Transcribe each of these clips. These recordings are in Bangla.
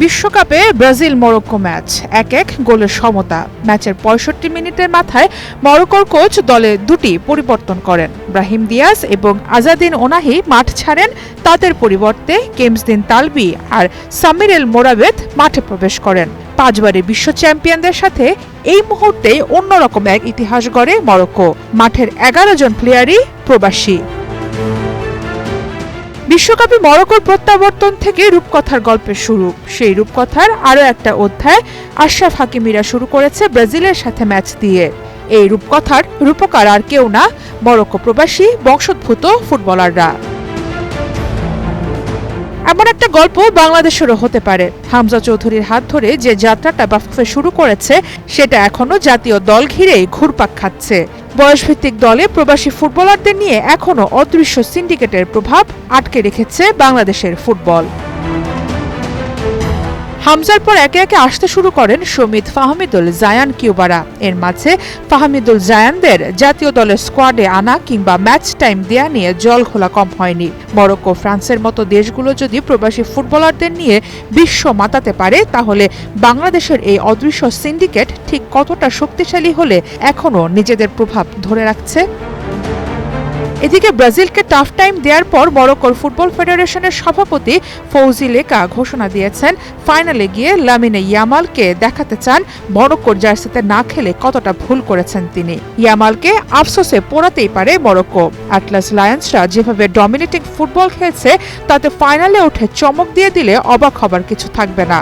বিশ্বকাপে ব্রাজিল মরক্কো ম্যাচ ১-১ গোলের সমতা। ম্যাচের ৬৫ মিনিটের মাথায় মরক্কোর কোচ দলে দুটি পরিবর্তন করেন। ব্রাহিম দিয়াজ এবং আজাদিন ওনাহি মাঠ ছাড়েন। তাদের পরিবর্তে কেমসদিন তালবি আর সামির এল মোরাবেদ মাঠে প্রবেশ করেন। ৫ বারের বিশ্ব চ্যাম্পিয়নদের সাথে এই মুহূর্তে অন্যরকম এক ইতিহাস গড়ে মরক্কো। মাঠের ১১ জন প্লেয়ারই প্রবাসী। বিশ্বকাপে মরক্কোর প্রত্যাবর্তন থেকে রূপকথার গল্পের শুরু। সেই রূপকথার আরও একটা অধ্যায় আশরাফ হাকিমিরা শুরু করেছে ব্রাজিলের সাথে ম্যাচ দিয়ে। এই রূপকথার রূপকার আর কেউ না, মরক্কো প্রবাসী বংশোদ্ভূত ফুটবলাররা। এমন একটা গল্প বাংলাদেশেরও হতে পারে। হামজা চৌধুরীর হাত ধরে যে যাত্রাটা বাফুফে শুরু করেছে সেটা এখনো জাতীয় দল ঘিরেই ঘুরপাক খাচ্ছে। বয়সভিত্তিক দলে প্রবাসী ফুটবলারদের নিয়ে এখনো অদৃশ্য সিন্ডিকেটের প্রভাব আটকে রেখেছে বাংলাদেশের ফুটবল। হামজার পর একে একে আসতে শুরু করেন শমিত, ফাহমিদুল, জায়ান, কিউবারা। এর মাঝে ফাহমিদুল, জায়ানদের জাতীয় দলের স্কোয়াডে আনা কিংবা ম্যাচ টাইম দেয়া নিয়ে জল ঘোলা কম হয়নি। মরক্কো, ফ্রান্সের মতো দেশগুলো যদি প্রবাসী ফুটবলারদের নিয়ে বিশ্ব মাতাতে পারে, তাহলে বাংলাদেশের এই অদৃশ্য সিন্ডিকেট ঠিক কতটা শক্তিশালী হলে এখনো নিজেদের প্রভাব ধরে রাখছে। এদিকে ব্রাজিলকে টাফ টাইম দেওয়ার পর মরক্কোর ফুটবল ফেডারেশনের সভাপতি ফৌজি লেকা ঘোষণা দিয়েছেন, ফাইনালে গিয়ে লামিনে ইয়ামালকে দেখাতে চান মরক্কোর জার্সিতে না খেলে কতটা ভুল করেছেন তিনি। ইয়ামালকে আফসোসে পোড়াতেই পারে মরক্কো। অ্যাটলাস লায়ন্সরা যেভাবে ডমিনেটিং ফুটবল খেলছে, তাতে ফাইনালে উঠে চমক দিয়ে দিলে অবাক হবার কিছু থাকবে না।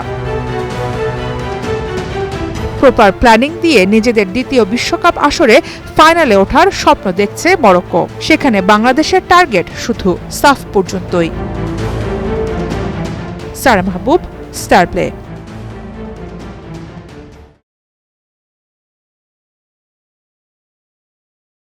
প্রপার প্ল্যানিং দিয়ে নিজেদের দ্বিতীয় বিশ্বকাপ আসরে ফাইনালে ওঠার স্বপ্ন দেখছে মরক্কো। সেখানে বাংলাদেশের টার্গেট শুধু সাফ পর্যন্তই। সারা মাহবুব, স্টার প্লে।